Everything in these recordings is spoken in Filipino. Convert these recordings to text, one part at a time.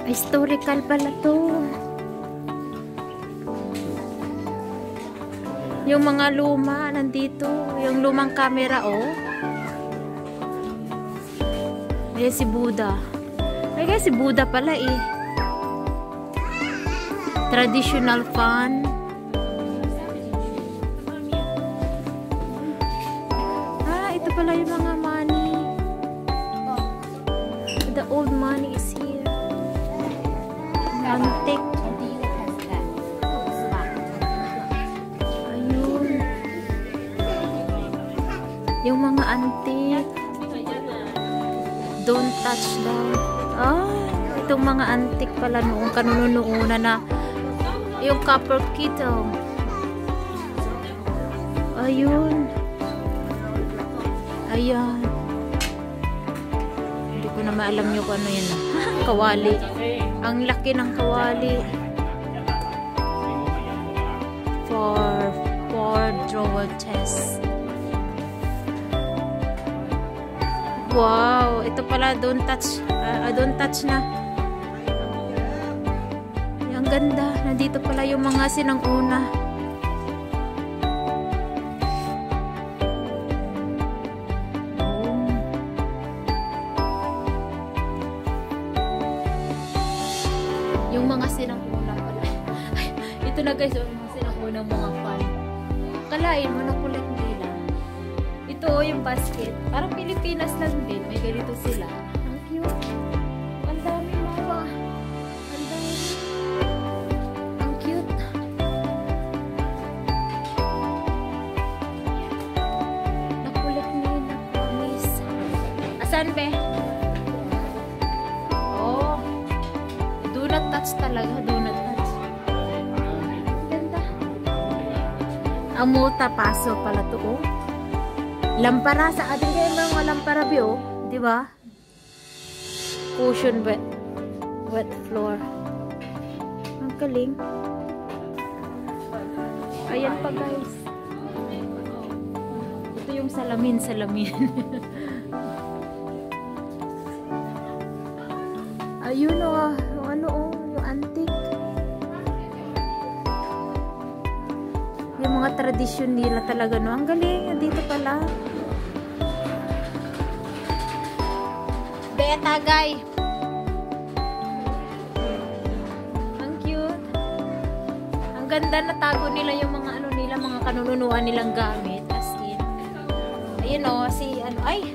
Historical pala to. Yung mga luma nandito. Yung lumang camera, oh. Ayan si Buddha. Ay, si Buddha pala eh. Traditional fan. Ah, ito pala yung mga money. The old money is here. Antique. Ayun. Yung mga antique. Don't touch daw. Ah, itong mga antique pala noong kanunuuna na yung copper kettle. Ayun. Ayan. Hindi ko na maalam yung ano yan. Kawali. Ang laki ng kawali. For drawer chest. Wow, ito pala don't touch. Don't touch na. Ang ganda. Nandito pala yung mga sinang-una. Yung mga sinang-una pala. Ito na guys, yung mga sinang-unang mga fan. Kalain mo, nakulit nila. Ito yung basket. Parang Pilipinas lang din. May ganito sila. Ang cute. Ang dami mga. Ang dami. Ang cute. Nakulit nila. Promise. Asan be? Oh. Do not touch talaga. Do not touch. Ganda. Ang multa paso pala to, oh. Lampara sa atin kayo mga lampara bio, di ba? Cushion wet floor. Ang galing. Ayan pa guys. Ito yung salamin. Ayun oh, yung ano oh, yung antique. Yung mga tradisyon nila talaga, no? Ang galing, dito pala. Beta, guy. Ang cute. Ang ganda na tago nila yung mga ano nila, mga kanununuan nilang gamit. As in. Ayun o, si ano, ay,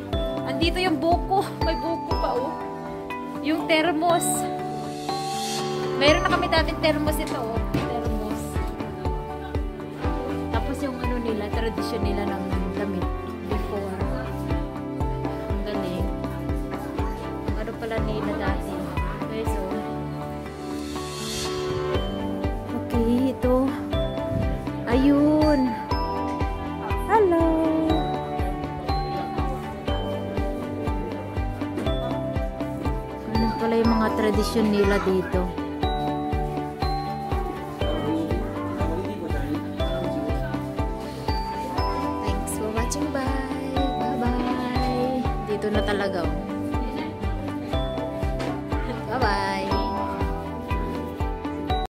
andito yung buko. May buko pa oh. Yung thermos. Mayroon na kami dating thermos ito oh. Thermos. Tapos yung ano nila, tradisyon nila ng damit before. Ang galing. Ano pala nila dati. Okay, so. Okay, ito. Ayun. Hello. Ano pala yung mga tradisyon nila dito.